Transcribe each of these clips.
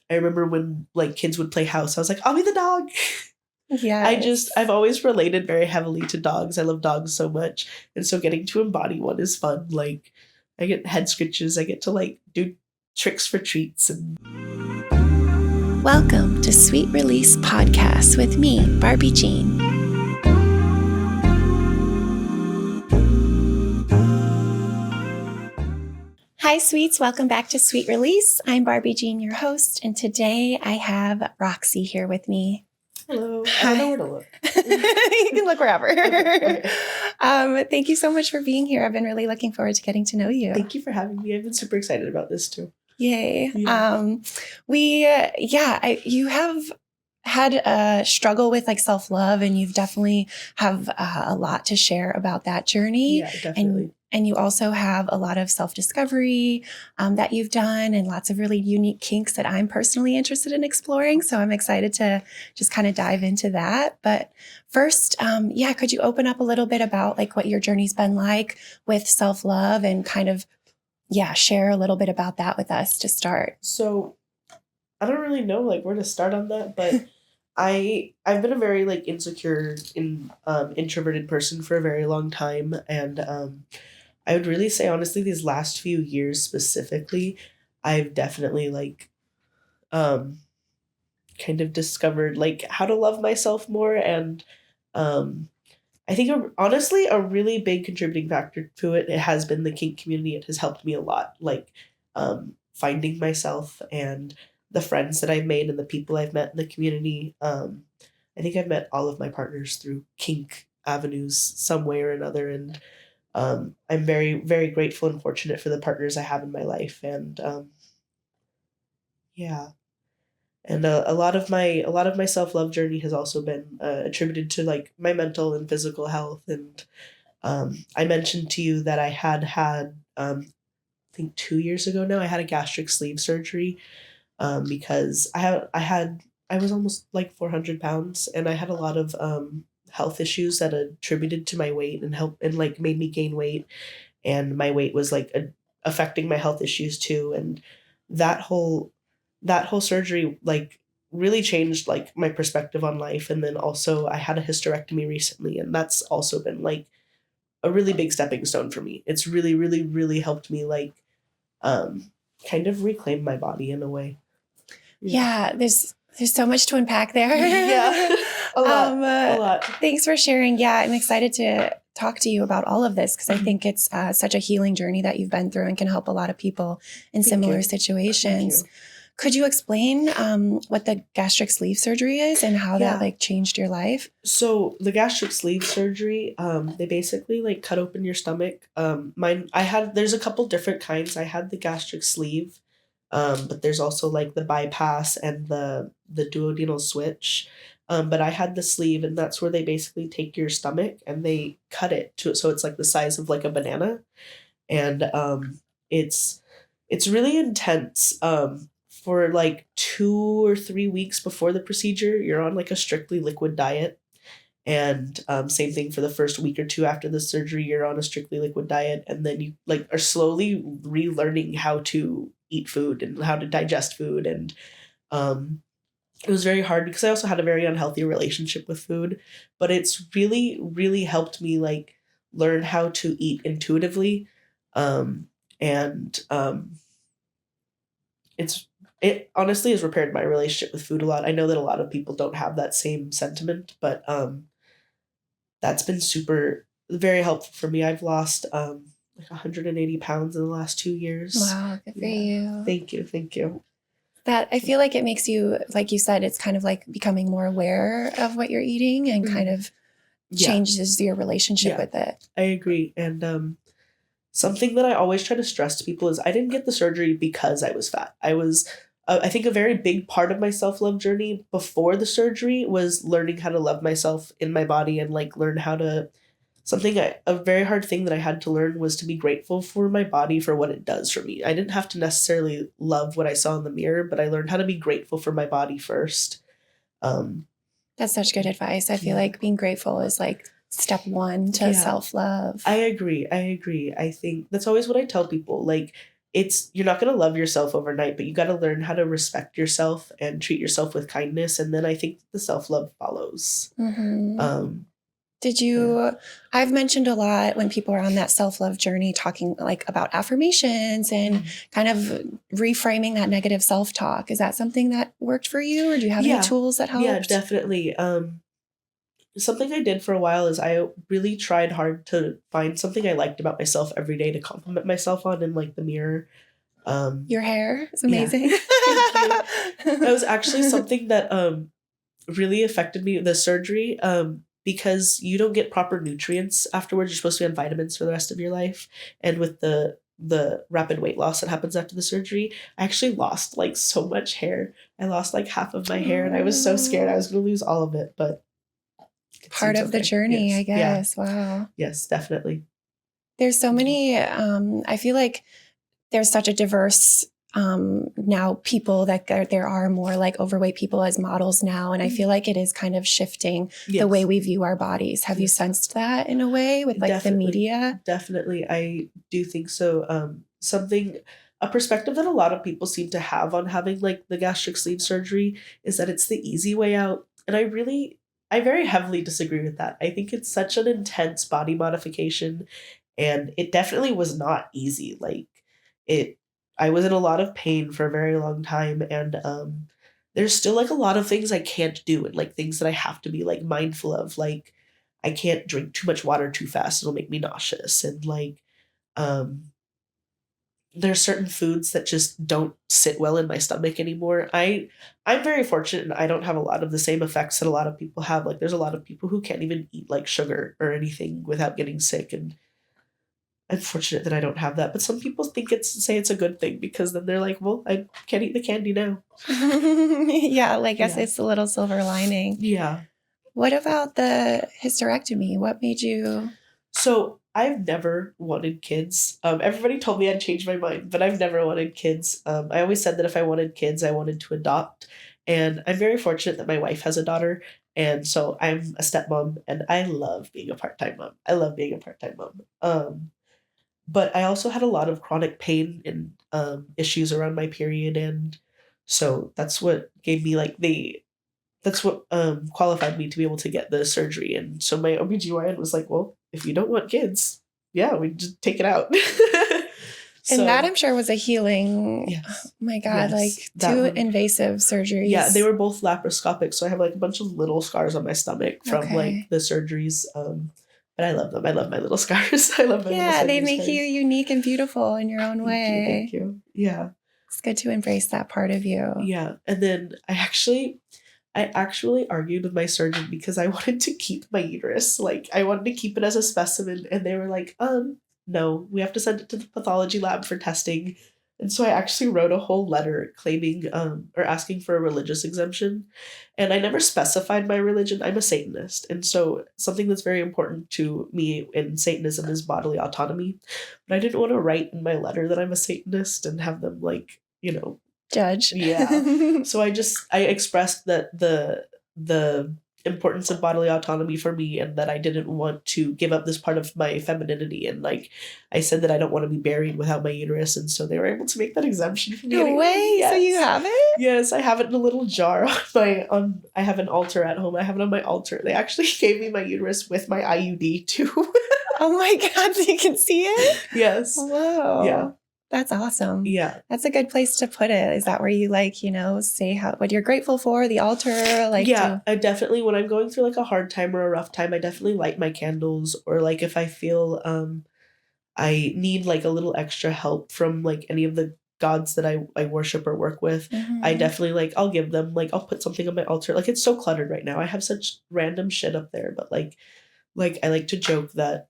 I remember when like kids would play house, I was like, I'll be the dog. Yeah. I've always related very heavily to dogs. I love dogs so much. And so getting to embody one is fun. Like I get head scratches. I get to like do tricks for treats. And welcome to Sweet Release Podcast with me, Barbie Jean. Hi, sweets. Welcome back to Sweet Release. I'm Barbie Jean, your host, and today I have Roxxii here with me. Hello. I don't know where to look. You can look wherever. Okay. Thank you so much for being here. I've been really looking forward to getting to know you. Thank you for having me. I've been super excited about this too. Yay. Yeah. You have had a struggle with like self-love, and you've definitely have a lot to share about that journey. Yeah, definitely. And you also have a lot of self-discovery that you've done and lots of really unique kinks that I'm personally interested in exploring. So I'm excited to just kind of dive into that. But first, could you open up a little bit about like what your journey's been like with self-love and kind of, share a little bit about that with us to start. So I don't really know like where to start on that, but I've been a very like insecure introverted person for a very long time, and I would really say honestly these last few years specifically, I've definitely like kind of discovered like how to love myself more, and I think honestly a really big contributing factor to it has been the kink community. It has helped me a lot, like finding myself and the friends that I've made and the people I've met in the community. I think I've met all of my partners through kink avenues some way or another, and I'm very, very grateful and fortunate for the partners I have in my life, and and a lot of my self-love journey has also been attributed to like my mental and physical health. And I mentioned to you that I had I think 2 years ago now I had a gastric sleeve surgery because I was almost like 400 pounds, and I had a lot of health issues that attributed to my weight and like made me gain weight, and my weight was like affecting my health issues too. And that whole surgery like really changed like my perspective on life. And then also I had a hysterectomy recently, and that's also been like a really big stepping stone for me. It's really, really, really helped me like kind of reclaim my body in a way. Yeah, there's so much to unpack there. Yeah, a lot. Thanks for sharing. Yeah, I'm excited to talk to you about all of this because I think it's such a healing journey that you've been through and can help a lot of people in similar situations. Could you explain what the gastric sleeve surgery is and how that like changed your life? So the gastric sleeve surgery, they basically like cut open your stomach. There's a couple different kinds. I had the gastric sleeve, but there's also like the bypass and the duodenal switch. But I had the sleeve, and that's where they basically take your stomach and they cut it so it's like the size of like a banana. And it's really intense. For like 2 or 3 weeks before the procedure, you're on like a strictly liquid diet. And same thing for the first week or two after the surgery, you're on a strictly liquid diet. And then you like are slowly relearning how to eat food and how to digest food. And it was very hard because I also had a very unhealthy relationship with food. But it's really, really helped me like learn how to eat intuitively. It honestly has repaired my relationship with food a lot. I know that a lot of people don't have that same sentiment, but that's been very helpful for me. I've lost like 180 pounds in the last 2 years. Wow, good for you. Thank you. That I feel like it makes you, like you said, it's kind of like becoming more aware of what you're eating and kind of changes your relationship with it. I agree. And something that I always try to stress to people is I didn't get the surgery because I was fat. I think a very big part of my self-love journey before the surgery was learning how to love myself in my body and like learn how to a very hard thing that I had to learn was to be grateful for my body for what it does for me. I didn't have to necessarily love what I saw in the mirror, but I learned how to be grateful for my body first. That's such good advice. I feel like being grateful is like step one to self-love. I agree. I think that's always what I tell people. Like, you're not going to love yourself overnight, but you got to learn how to respect yourself and treat yourself with kindness. And then I think the self-love follows. Did you, I've mentioned a lot when people are on that self-love journey talking like about affirmations and kind of reframing that negative self-talk. Is that something that worked for you, or do you have any tools that helped? Yeah, definitely. Something I did for a while is I really tried hard to find something I liked about myself every day to compliment myself on in like the mirror. Your hair is amazing. Yeah. That was actually something that really affected me, the surgery, because you don't get proper nutrients afterwards. You're supposed to be on vitamins for the rest of your life. And with the rapid weight loss that happens after the surgery, I actually lost like so much hair. I lost like half of my hair, and I was so scared I was going to lose all of it, but part of the journey, yes. I guess. Yeah. Wow. Yes, definitely. There's so many, I feel like there's such a diverse now people that there are more like overweight people as models now. And I feel like it is kind of shifting the way we view our bodies. Have you sensed that in a way with like the media? Definitely. I do think so. A perspective that a lot of people seem to have on having like the gastric sleeve surgery is that it's the easy way out. And I very heavily disagree with that. I think it's such an intense body modification, and it definitely was not easy. Like I was in a lot of pain for a very long time, and there's still like a lot of things I can't do, and like things that I have to be like mindful of. Like I can't drink too much water too fast; it'll make me nauseous, and like there's certain foods that just don't sit well in my stomach anymore. I'm very fortunate, and I don't have a lot of the same effects that a lot of people have. Like there's a lot of people who can't even eat like sugar or anything without getting sick, and I'm fortunate that I don't have that. But some people say it's a good thing, because then they're like, well, I can't eat the candy now. Yeah, like I guess it's a little silver lining. Yeah. What about the hysterectomy? What made you? So I've never wanted kids. Everybody told me I'd change my mind, but I've never wanted kids. I always said that if I wanted kids, I wanted to adopt. And I'm very fortunate that my wife has a daughter. And so I'm a stepmom, and I love being a part-time mom. But I also had a lot of chronic pain and issues around my period. And so that's what gave me like that's what qualified me to be able to get the surgery. And so my OBGYN was like, well, if you don't want kids, we just take it out. And that I'm sure was a healing. Yes. Oh my God, like two invasive surgeries. Yeah, they were both laparoscopic. So I have like a bunch of little scars on my stomach from like the surgeries. But I love them. I love my little scars. I love my little scars. Yeah, they make you unique and beautiful in your own way. Thank you. Yeah. It's good to embrace that part of you. Yeah. And then I actually argued with my surgeon because I wanted to keep my uterus. Like I wanted to keep it as a specimen, and they were like, no, we have to send it to the pathology lab for testing. And so I actually wrote a whole letter claiming or asking for a religious exemption. And I never specified my religion. I'm a Satanist. And so something that's very important to me in Satanism is bodily autonomy. But I didn't want to write in my letter that I'm a Satanist and have them like, judge. Yeah. So I expressed that the importance of bodily autonomy for me, and that I didn't want to give up this part of my femininity. And like I said that I don't want to be buried without my uterus, and so they were able to make that exemption for me. No way. Yes. So you have it? Yes, I have it in a little jar I have an altar at home. I have it on my altar. They actually gave me my uterus with my IUD too. Oh my God, so you can see it? Yes. Whoa. Yeah. That's awesome. Yeah. That's a good place to put it. Is that where you say what you're grateful for, the altar? I definitely, when I'm going through like a hard time or a rough time, I definitely light my candles, or like if I feel I need like a little extra help from like any of the gods that I worship or work with, I definitely I'll give them, I'll put something on my altar. Like it's so cluttered right now. I have such random shit up there, but like I like to joke that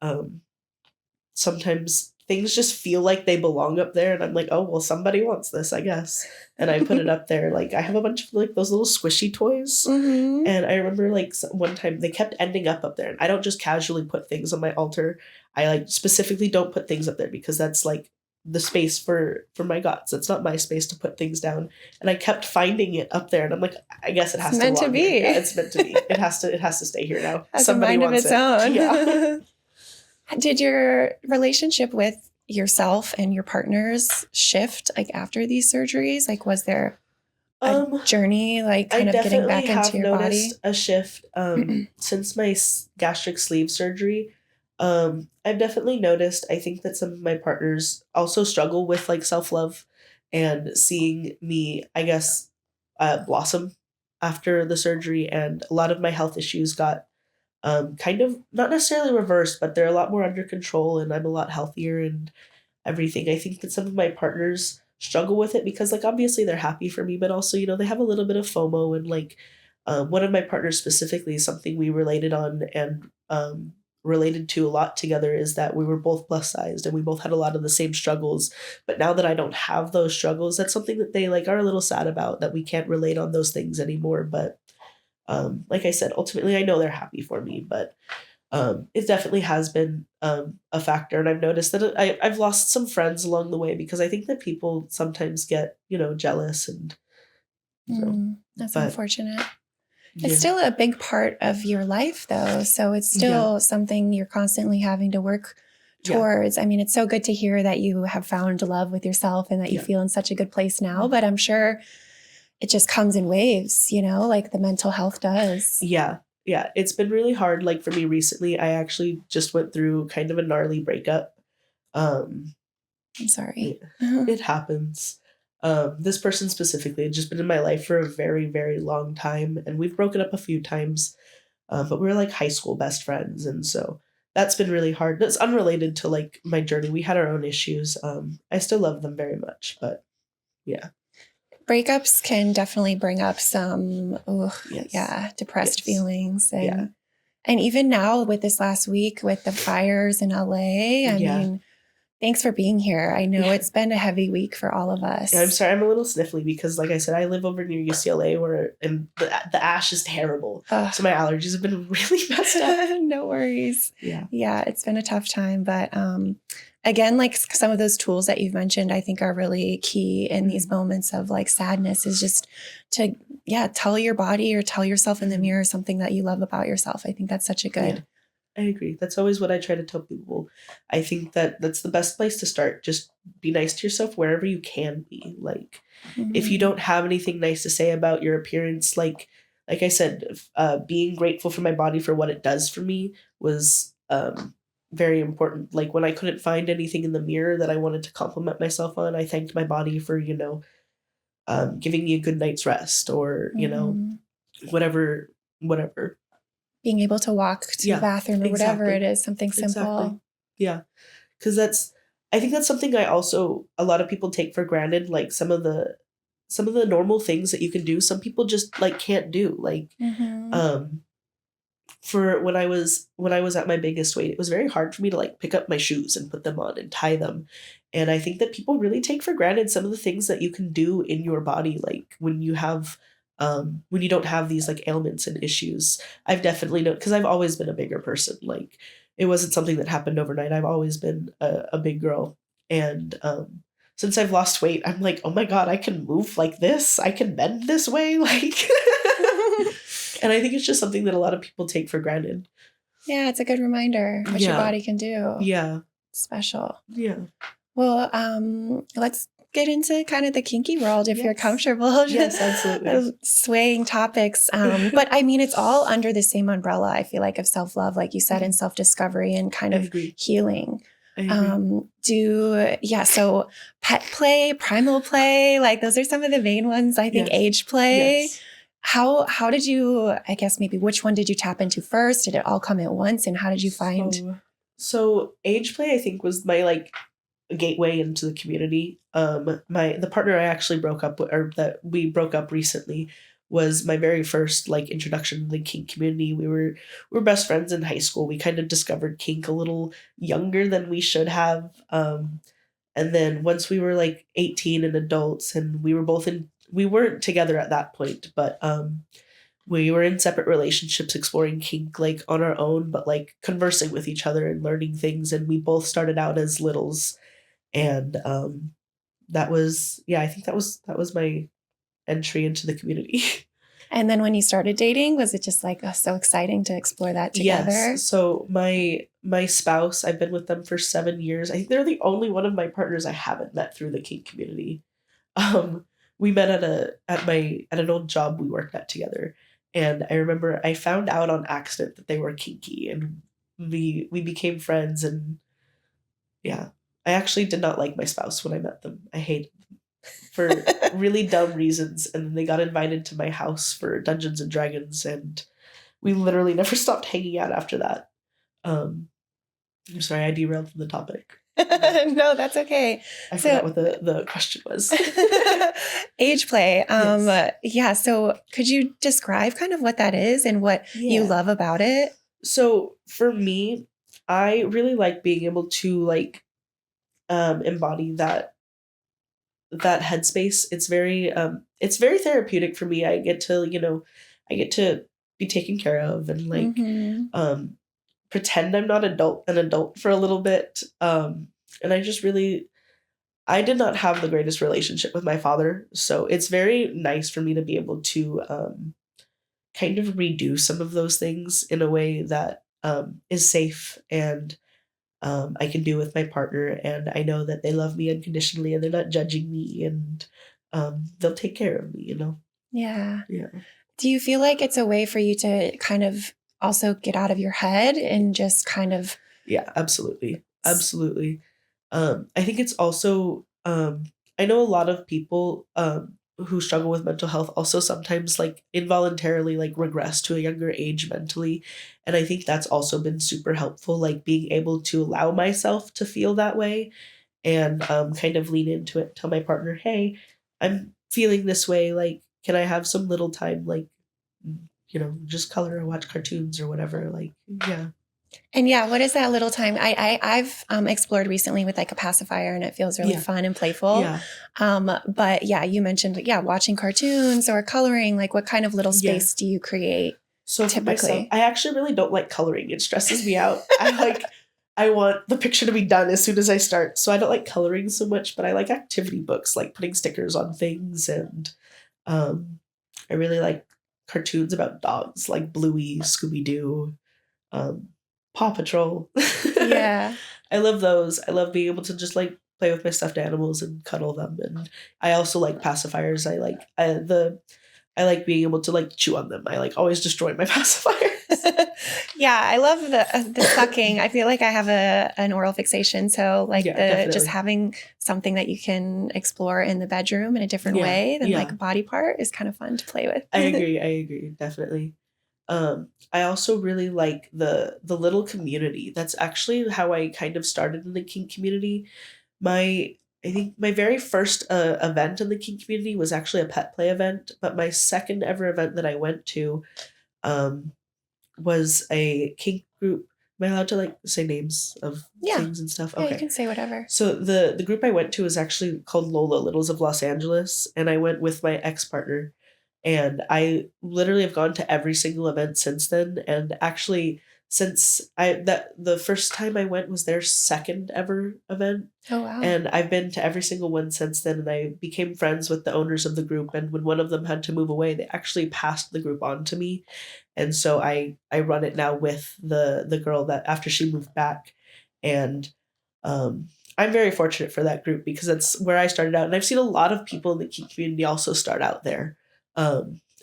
sometimes things just feel like they belong up there, and I'm like, oh well, somebody wants this, I guess, and I put it up there. Like I have a bunch of like those little squishy toys, and I remember like one time they kept ending up there, and I don't just casually put things on my altar. I specifically don't put things up there because that's like the space for my gods. It's not my space to put things down, and I kept finding it up there, and I'm like, I guess it has to be. Yeah, it's meant to be. It has to stay here now. Has somebody a mind of its own. Yeah. Did your relationship with yourself and your partner's shift like after these surgeries? Like, was there a Um, journey, like I kind of getting definitely back into have your body? noticed a shift since my gastric sleeve surgery. I've definitely noticed, I think that some of my partners also struggle with like self love and seeing me, I guess, blossom after the surgery. And a lot of my health issues got kind of not necessarily reversed, but they're a lot more under control and I'm a lot healthier and everything. I think that some of my partners struggle with it because, like, obviously they're happy for me, but also, you know, they have a little bit of FOMO. And, like, one of my partners specifically, something we related on and related to a lot together is that we were both plus sized and we both had a lot of the same struggles. But now that I don't have those struggles, that's something that they, like, are a little sad about that we can't relate on those things anymore. But like I said, ultimately, I know they're happy for me, but it definitely has been a factor. And I've noticed that I've lost some friends along the way because I think that people sometimes get, you know, jealous and, you know, That's but unfortunate. It's yeah, still a big part of your life, though. So it's yeah, still something you're constantly having to work yeah, towards. I mean, it's so good to hear that you have found love with yourself and that you yeah, feel in such a good place now. But I'm sure it just comes in waves, you know, like the mental health does. yeah, yeah. It's been really hard. Like for me recently, I actually just went through kind of a gnarly breakup. Um, I'm sorry. yeah, it happens. This person specifically had just been in my life for a very, very long time, and we've broken up a few times. But we were like high school best friends, and so that's been really hard. That's unrelated to like my journey. We had our own issues. I still love them very much, but yeah, Breakups can definitely bring up some, yes, depressed yes, feelings. yeah, And even now with this last week with the fires in LA, I yeah, mean, thanks for being here. I know yeah. it's been a heavy week for all of Yeah, I'm us. sorry, I'm a little sniffly because, like I said, I live over near UCLA, where and the ash is terrible, so my allergies have been really messed up. No worries. Yeah, Yeah, it's been a tough time. But again, like some of those tools that you've mentioned, I think are really key in these moments of like sadness is just to, tell your body or tell yourself in the mirror something that you love about yourself. I think that's such a yeah. good. I agree. That's always what I try to tell people. I think that that's the best place to start. Just be nice to yourself wherever you can be. Like, if you Mhm. don't have anything nice to say about your appearance, like I said, being grateful for my body for what it does for me was very important. Like when I couldn't find anything in the mirror that I wanted to compliment myself on, I thanked my body for, you know, giving me a good night's rest or, you know, Mhm. whatever, whatever. Being able to walk to the Yeah, bathroom or whatever it exactly. is, something Exactly. simple. Yeah. Because I think that's something I also, a lot of people take for granted, like some of the normal things that you can do, some people just like can't do. Like, Mhm. um, for when I was at my biggest weight, it was very hard for me to like pick up my shoes and put them on and tie them. And I think that people really take for granted some of the things that you can do in your body, like when you don't have these like ailments and issues. I've definitely known because I've always been a bigger person. Like it wasn't something that happened overnight. I've always been a big girl. And since I've lost weight, I'm like, oh my God, I can move like this. I can bend this way. Like and I think it's just something that a lot of people take for granted. Yeah, it's a good reminder what your Yeah. body can do. Yeah. Special. Yeah. Well, let's get into kind of the kinky world if you're Yes. comfortable. Yes, absolutely. Swaying topics. But I mean, it's all under the same umbrella, I feel like, of self love, like you said, and self discovery and kind I of agree. healing. I agree. So pet play, primal play, like those are some of the main ones. I think Yes. age play. Yes. How did you, I guess maybe which one did you tap into first? Did it all come at once? And how did you find? So age play I think was my like gateway into the community. The partner I actually broke up with, or that we broke up recently, was my very first like introduction to the kink community. We were best friends in high school. We kind of discovered kink a little younger than we should have. And then once we were like 18 and adults, and we weren't together at that point, but we were in separate relationships exploring kink like on our own, but like conversing with each other and learning things. And we both started out as littles. And that was, yeah, I think that was my entry into the community. And then when you started dating, was it just like so exciting to explore that together? Yes. So my spouse, I've been with them for 7 years. I think they're the only one of my partners I haven't met through the kink community. Um, we met at an old job we worked at together, and I remember I found out on accident that they were kinky, and we became friends. And yeah, I actually did not like my spouse when I met them. I hated them for really dumb reasons, and then they got invited to my house for Dungeons and Dragons, and we literally never stopped hanging out after that. Um, I'm sorry, I derailed from the topic. No, that's okay. I forgot what the question was. Age play. Yes. Yeah. So could you describe kind of what that is and what you Yeah. love about it? So for me, I really like being able to like embody that headspace. It's very therapeutic for me. I get to, I get to be taken care of and like Mhm. pretend I'm not an adult for a little bit. And I did not have the greatest relationship with my father, so it's very nice for me to be able to kind of redo some of those things in a way that is safe, and I can do with my partner, and I know that they love me unconditionally and they're not judging me, and they'll take care of me. Yeah. Yeah. Do you feel like it's a way for you to kind of also get out of your head and just kind of Yeah, absolutely. Absolutely. I think it's also I know a lot of people who struggle with mental health also sometimes like involuntarily like regress to a younger age mentally. And I think that's also been super helpful, like being able to allow myself to feel that way and kind of lean into it, tell my partner, hey, I'm feeling this way, like can I have some little time, like just color or watch cartoons or whatever, like yeah. And yeah, what is that little time? I've explored recently with like a pacifier, and it feels really Yeah. fun and playful. Yeah. But yeah, you mentioned watching cartoons or coloring. Like, what kind of little Yeah. space do you create? So for myself, Typically. I actually really don't like coloring. It stresses me out. I want the picture to be done as soon as I start. So I don't like coloring so much, but I like activity books, like putting stickers on things, and I really like cartoons about dogs, like Bluey, Scooby Doo, um, Paw Patrol. Yeah. I love those. I love being able to just like play with my stuffed animals and cuddle them. And I also like pacifiers. I like being able to like chew on them. I like always destroy my pacifiers. Yeah, I love the sucking. I feel like I have an oral fixation, so like Yeah, just definitely. having something that you can explore in the bedroom in a different Yeah, way than like yeah. a body part is kind of fun to play with. I agree, definitely. I also really like the little community. That's actually how I kind of started in the kink community. I think my very first event in the kink community was actually a pet play event, but my second ever event that I went to um, was a kink group. Am I allowed to like say names of Yeah. things and stuff? Yeah, Okay. you can say whatever. So the group I went to is actually called Lola Littles of Los Angeles, and I went with my ex-partner, and I literally have gone to every single event since then. And actually, since the first time I went was their second ever event, Oh wow. and I've been to every single one since then. And I became friends with the owners of the group, and when one of them had to move away, they actually passed the group on to me, and so I run it now with the girl that after she moved back, and I'm very fortunate for that group because that's where I started out. And I've seen a lot of people in the kink community also start out there.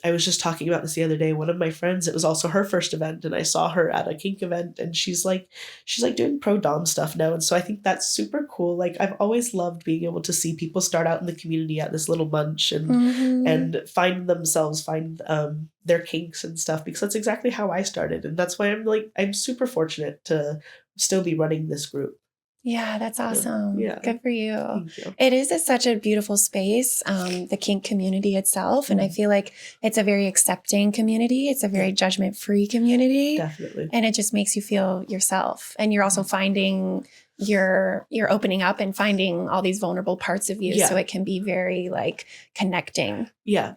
I was just talking about this the other day. One of my friends, it was also her first event, and I saw her at a kink event, and she's like doing pro dom stuff now. And so I think that's super cool. Like I've always loved being able to see people start out in the community at this little munch and find themselves, find their kinks and stuff, because that's exactly how I started. And that's why I'm super fortunate to still be running this group. Yeah, that's awesome. Yeah. Good for you. Thank you. It is such a beautiful space, the kink community itself. And I feel like it's a very accepting community. It's a very judgment-free community. Definitely. And it just makes you feel yourself. And you're also finding you're opening up and finding all these vulnerable parts of you. Yeah. So it can be very like connecting. Yeah.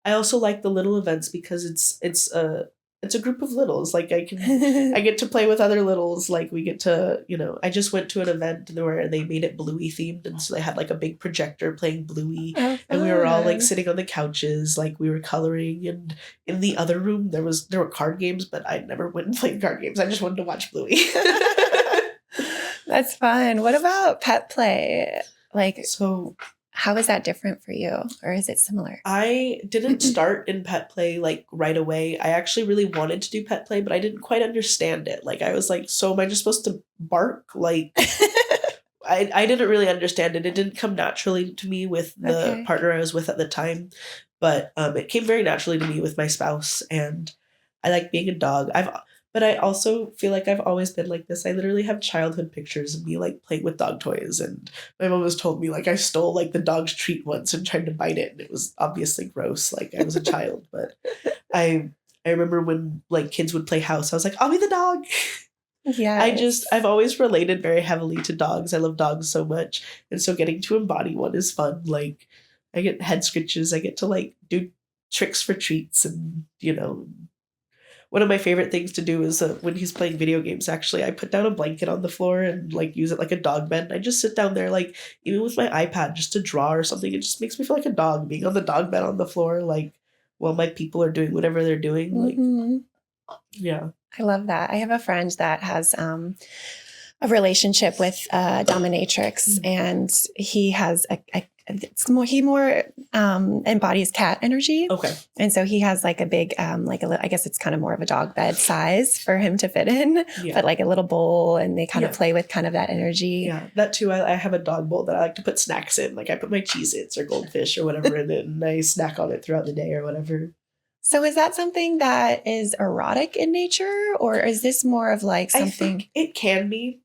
I also like the little events because it's a group of littles. Like I get to play with other littles. Like we get to, I just went to an event where they made it Bluey themed, and so they had like a big projector playing Bluey, and we were all like sitting on the couches, like we were coloring. And in the other room there were card games, but I never went and played card games. I just wanted to watch Bluey. That's fun. What about pet play? Like, so how is that different for you, or is it similar? I didn't start in pet play like right away. I actually really wanted to do pet play, but I didn't quite understand it. Like I was like, so am I just supposed to bark? Like I didn't really understand it. It didn't come naturally to me with the partner I was with at the time, but it came very naturally to me with my spouse, and I like being a dog. But I also feel like I've always been like this. I literally have childhood pictures of me like playing with dog toys, and my mom has told me like I stole like the dog's treat once and tried to bite it, and it was obviously gross. Like I was a child, but I remember when like kids would play house, I was like, I'll be the dog. Yeah. I've always related very heavily to dogs. I love dogs so much, and so getting to embody one is fun. Like I get head scratches. I get to like do tricks for treats, and one of my favorite things to do is when he's playing video games, actually, I put down a blanket on the floor and like use it like a dog bed. And I just sit down there, like even with my iPad, just to draw or something. It just makes me feel like a dog being on the dog bed on the floor, like while my people are doing whatever they're doing. Like, yeah. I love that. I have a friend that has a relationship with a dominatrix, and he has he more embodies cat energy. Okay. And so he has like a big, I guess it's kind of more of a dog bed size for him to fit in, but like a little bowl, and they kind of play with kind of that energy. Yeah, that too. I have a dog bowl that I like to put snacks in. Like I put my Cheez-Its or Goldfish or whatever in it, and I snack on it throughout the day or whatever. So is that something that is erotic in nature, or is this more of like something? I think it can be.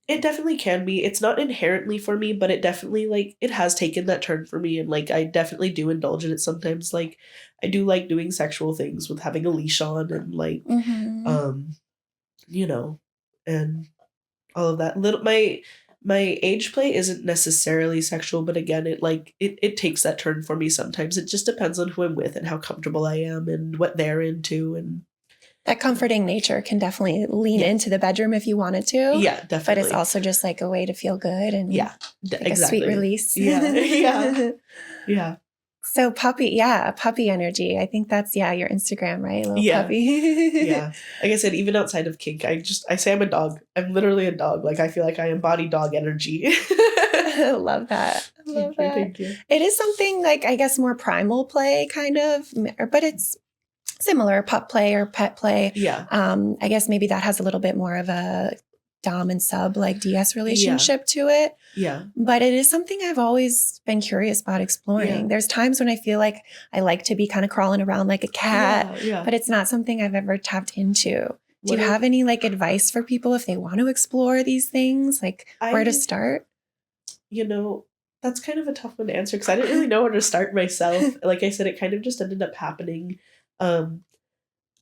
It definitely can be. It's not inherently for me, but it definitely like it has taken that turn for me, and like I definitely do indulge in it sometimes. Like I do like doing sexual things with having a leash on, and like and all of that. My age play isn't necessarily sexual, but again, it takes that turn for me sometimes. It just depends on who I'm with and how comfortable I am and what they're into. And that comforting nature can definitely lean into the bedroom if you wanted to. Yeah, definitely. But it's also just like a way to feel good and exactly. a sweet release. Yeah. So puppy energy. I think that's your Instagram, right? A little puppy. Yeah. Like I said, even outside of kink, I say I'm a dog. I'm literally a dog. Like I feel like I embody dog energy. I love that. Thank you. It is something like, I guess, more primal play kind of, but it's similar, pup play or pet play. Yeah. I guess maybe that has a little bit more of a dom and sub like DS relationship to it. Yeah. But it is something I've always been curious about exploring. Yeah. There's times when I feel like I like to be kind of crawling around like a cat, but it's not something I've ever tapped into. Do you have any like advice for people if they want to explore these things? Like where to start? That's kind of a tough one to answer because I didn't really know where to start myself. Like I said, it kind of just ended up happening.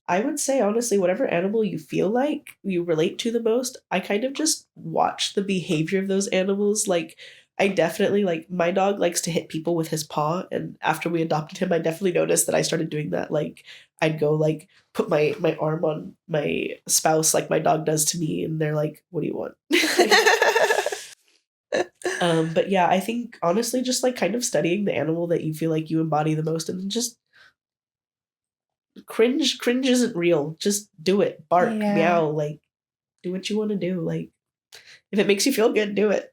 I would say, honestly, whatever animal you feel like you relate to the most, I kind of just watch the behavior of those animals. Like, I definitely, like, my dog likes to hit people with his paw. And after we adopted him, I definitely noticed that I started doing that. Like, I'd go, like, put my arm on my spouse like my dog does to me. And they're like, what do you want? But yeah, I think, honestly, just, like, kind of studying the animal that you feel like you embody the most and just cringe isn't real. Just do it. Bark, meow, like do what you want to do. Like if it makes you feel good, do it.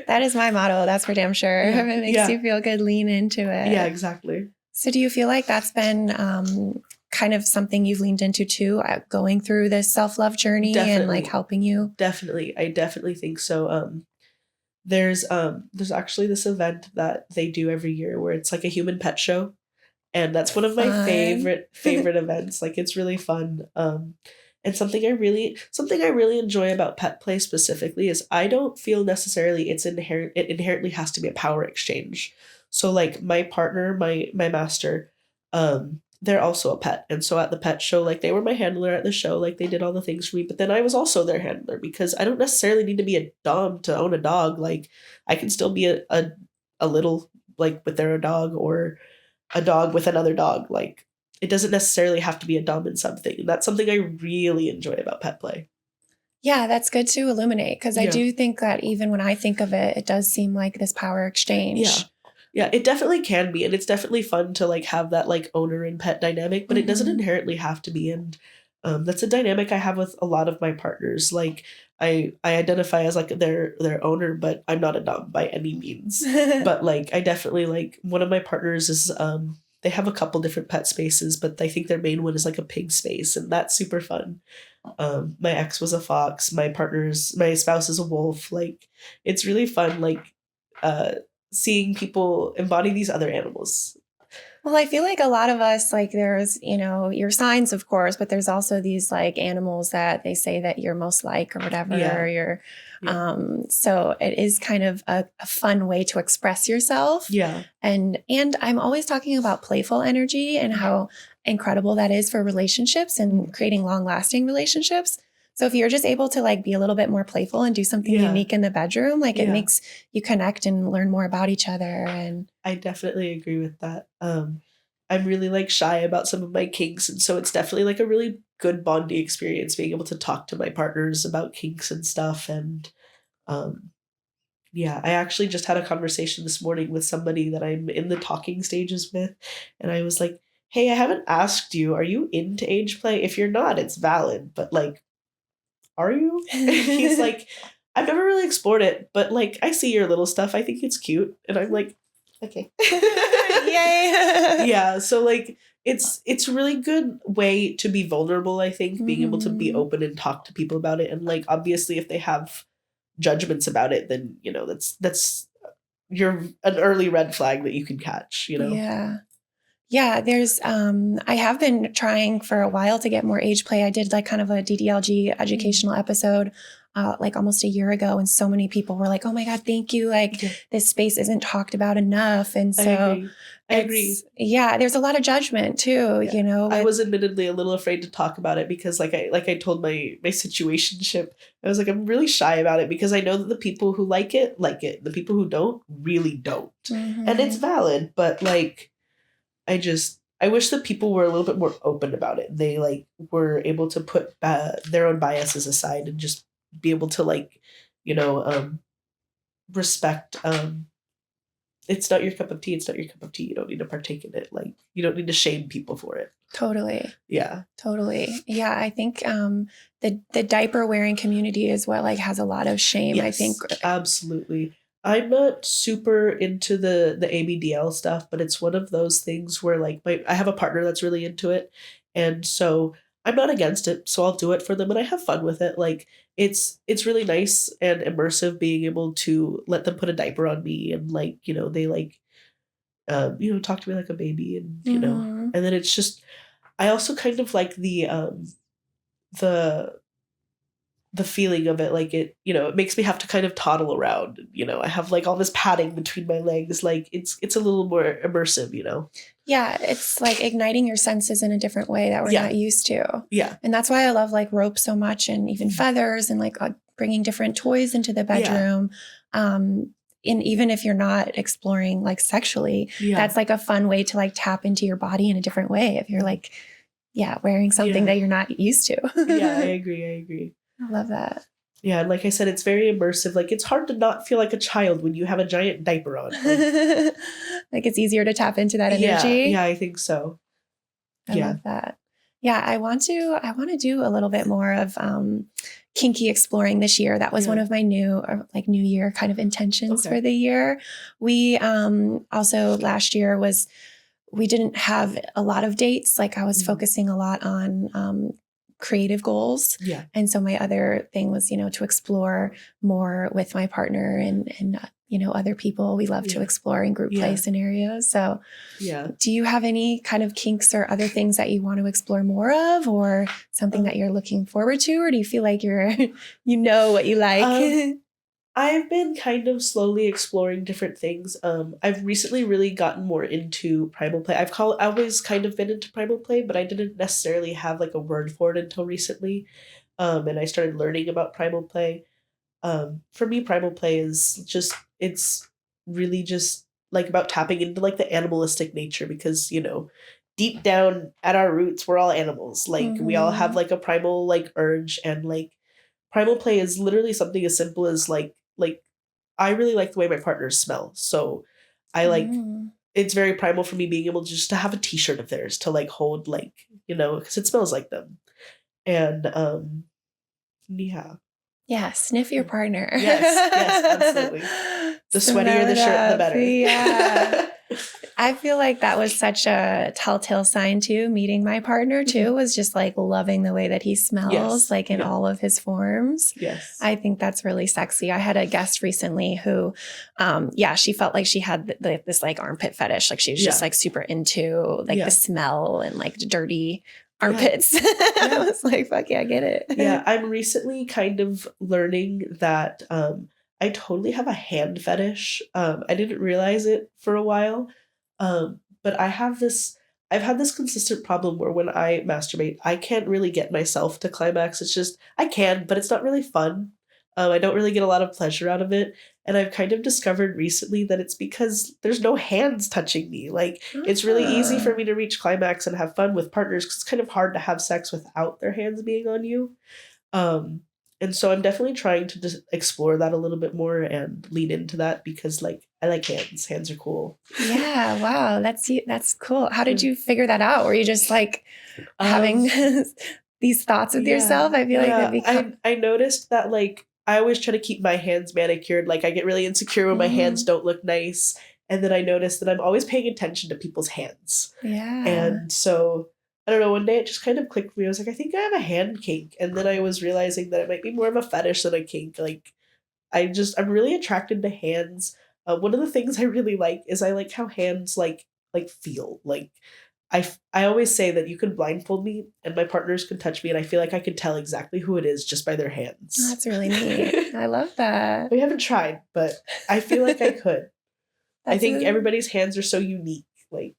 That is my motto. That's for damn sure. If it makes you feel good, lean into it. Yeah, exactly. So do you feel like that's been kind of something you've leaned into too, going through this self-love journey and like helping you? Definitely. I definitely think so. There's actually this event that they do every year where it's like a human pet show. And that's one of my favorite events. Like it's really fun. And something I really enjoy about pet play specifically is I don't feel necessarily it inherently has to be a power exchange. So like my partner, my master, they're also a pet. And so at the pet show, like they were my handler at the show, like they did all the things for me, but then I was also their handler because I don't necessarily need to be a dom to own a dog. Like I can still be a little like with their dog or a dog with another dog. Like it doesn't necessarily have to be a dom and something. And that's something I really enjoy about pet play. Yeah, that's good to illuminate, because I do think that even when I think of it, it does seem like this power exchange. Yeah, it definitely can be. And it's definitely fun to like have that like owner and pet dynamic, but it doesn't inherently have to be. And that's a dynamic I have with a lot of my partners. Like I identify as like their owner, but I'm not a dom by any means. But like I definitely like one of my partners is they have a couple different pet spaces, but I think their main one is like a pig space, and that's super fun. My ex was a fox, my spouse is a wolf. Like it's really fun like seeing people embody these other animals. Well, I feel like a lot of us, like there's, your signs, of course, but there's also these like animals that they say that you're most like or whatever. So it is kind of a fun way to express yourself. Yeah. And I'm always talking about playful energy and how incredible that is for relationships and creating long lasting relationships. So if you're just able to like be a little bit more playful and do something unique in the bedroom, like it makes you connect and learn more about each other. And I definitely agree with that. I'm really like shy about some of my kinks, and so it's definitely like a really good bonding experience being able to talk to my partners about kinks and stuff. And I actually just had a conversation this morning with somebody that I'm in the talking stages with, and I was like, "Hey, I haven't asked you, are you into age play? If you're not, it's valid, but like, are you?" And he's like, "I've never really explored it, but like, I see your little stuff. I think it's cute." And I'm like, "Okay." Yay. Yeah, so like it's a really good way to be vulnerable, I think, being able to be open and talk to people about it. And like obviously if they have judgments about it, then that's you're an early red flag that you can catch. Yeah, there's I have been trying for a while to get more age play. I did like kind of a DDLG educational episode like almost a year ago, and so many people were like, "Oh my God, thank you. Like this space isn't talked about enough." And so I agree. Yeah, there's a lot of judgment too, I was admittedly a little afraid to talk about it because like I told my situationship, I was like, I'm really shy about it because I know that the people who like it. The people who don't really don't. And it's valid, but like I wish that people were a little bit more open about it. They like were able to put their own biases aside and just be able to like, respect. It's not your cup of tea. It's not your cup of tea. You don't need to partake in it. Like you don't need to shame people for it. Totally. Yeah. Totally. Yeah, I think the diaper wearing community is what like has a lot of shame. Yes, I think absolutely. I'm not super into the ABDL stuff, but it's one of those things where like I have a partner that's really into it, and so I'm not against it. So I'll do it for them, and I have fun with it. Like it's really nice and immersive being able to let them put a diaper on me, and like they like talk to me like a baby, and and then it's just I also kind of like the feeling of it, like it makes me have to kind of toddle around. I have like all this padding between my legs, like it's a little more immersive. Yeah, it's like igniting your senses in a different way that we're not used to. Yeah. And that's why I love like rope so much, and even feathers, and like bringing different toys into the bedroom. And even if you're not exploring like sexually, that's like a fun way to like tap into your body in a different way if you're like wearing something that you're not used to. Yeah, I agree. I love that. Yeah, and like I said, it's very immersive. Like it's hard to not feel like a child when you have a giant diaper on. Like it's easier to tap into that energy. Yeah, I think so. I love that. Yeah, I want to do a little bit more of kinky exploring this year. That was one of my new year kind of intentions for the year. We also last year we didn't have a lot of dates. Like I was focusing a lot on creative goals. Yeah. And so my other thing was, to explore more with my partner and other people. We love to explore in group play scenarios. So do you have any kind of kinks or other things that you want to explore more of, or something that you're looking forward to? Or do you feel like you're, what you like? I've been kind of slowly exploring different things. I've recently really gotten more into primal play. I've always kind of been into primal play, but I didn't necessarily have like a word for it until recently. And I started learning about primal play. For me, primal play is it's really just like about tapping into like the animalistic nature, because deep down at our roots, we're all animals. Like we all have like a primal like urge, and like primal play is literally something as simple as like I really like the way my partners smell. So I like it's very primal for me being able just to have a t-shirt of theirs to like hold, like, you know, because it smells like them. And yeah. Yeah, sniff your partner. Yes, absolutely. The sweatier the shirt, the better. Yeah. I feel like that was such a telltale sign too. Meeting my partner too was just like loving the way that he smells, like in all of his forms. Yes. I think that's really sexy. I had a guest recently who, she felt like she had this like armpit fetish. Like she was just like super into like the smell and like dirty armpits. I was like, fuck yeah, I get it. Yeah, I'm recently kind of learning that I totally have a hand fetish. I didn't realize it for a while. But I've had this consistent problem where when I masturbate, I can't really get myself to climax. It's just, I can, but it's not really fun. I don't really get a lot of pleasure out of it. And I've kind of discovered recently that it's because there's no hands touching me. Like, it's really easy for me to reach climax and have fun with partners because it's kind of hard to have sex without their hands being on you. And so I'm definitely trying to just explore that a little bit more and lean into that because, like, I like hands. Hands are cool. Yeah, wow, that's cool. How did you figure that out? Were you just like having these thoughts with yourself? I feel like that'd be I noticed that, like, I always try to keep my hands manicured. Like, I get really insecure when my hands don't look nice. And then I noticed that I'm always paying attention to people's hands. Yeah. And so, I don't know, one day it just kind of clicked with me. I was like, I think I have a hand kink. And then I was realizing that it might be more of a fetish than a kink. Like, I'm really attracted to hands. One of the things I really like is I like how hands like feel. Like, I always say that you can blindfold me and my partners can touch me and I feel like I can tell exactly who it is just by their hands. Oh, that's really neat. I love that. We haven't tried, but I feel like I could. I think everybody's hands are so unique. Like,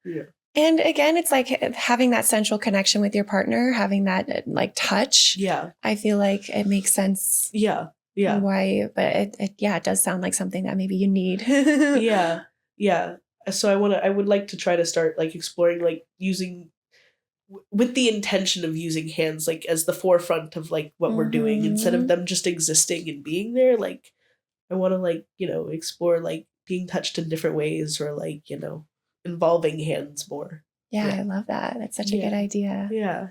yeah. And again, it's like having that central connection with your partner, having that like touch. Yeah. I feel like it makes sense. Yeah. Yeah. Why, but it does sound like something that maybe you need. Yeah. Yeah. So I would like to try to start like exploring, like using with the intention of using hands like as the forefront of like what we're doing instead of them just existing and being there. Like, I want to, like, you know, explore like being touched in different ways or like, you know, involving hands more. Yeah, I love that. That's such a good idea. Yeah.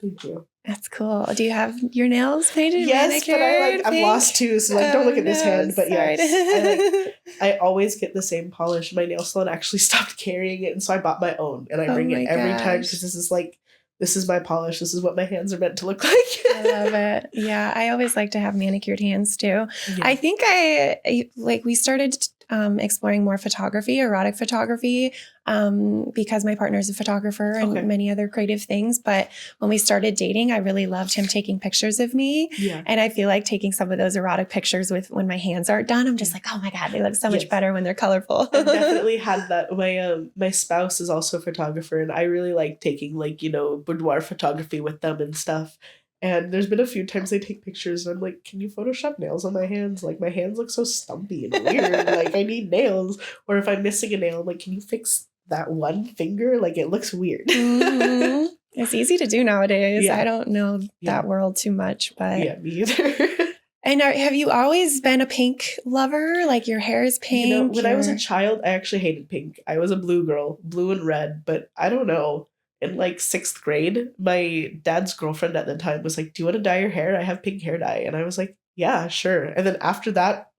Thank you. That's cool. Do you have your nails painted? Yes, manicured, but I'm lost too, so like don't look at this hand. But yes, I always get the same polish. My nail salon actually stopped carrying it, and so I bought my own, and I bring it every time because this is my polish. This is what my hands are meant to look like. I love it. Yeah, I always like to have manicured hands too. Yeah. I think we started exploring more photography, erotic photography, because my partner is a photographer and many other creative things. But when we started dating, I really loved him taking pictures of me. Yeah. And I feel like taking some of those erotic pictures when my hands aren't done, I'm just like, oh my God, they look so much better when they're colorful. I've definitely had that. My spouse is also a photographer and I really like taking like, you know, boudoir photography with them and stuff. And there's been a few times they take pictures and I'm like, can you Photoshop nails on my hands? Like, my hands look so stumpy and weird. Like, I need nails. Or if I'm missing a nail, I'm like, can you fix that one finger? Like, it looks weird. Mm-hmm. It's easy to do nowadays. Yeah. I don't know that world too much, but... Yeah, me either. And have you always been a pink lover? Like, your hair is pink? You know, when I was a child, I actually hated pink. I was a blue girl, blue and red, but I don't know. In like 6th grade, my dad's girlfriend at the time was like, do you want to dye your hair? I have pink hair dye. And I was like, yeah, sure. And then after that,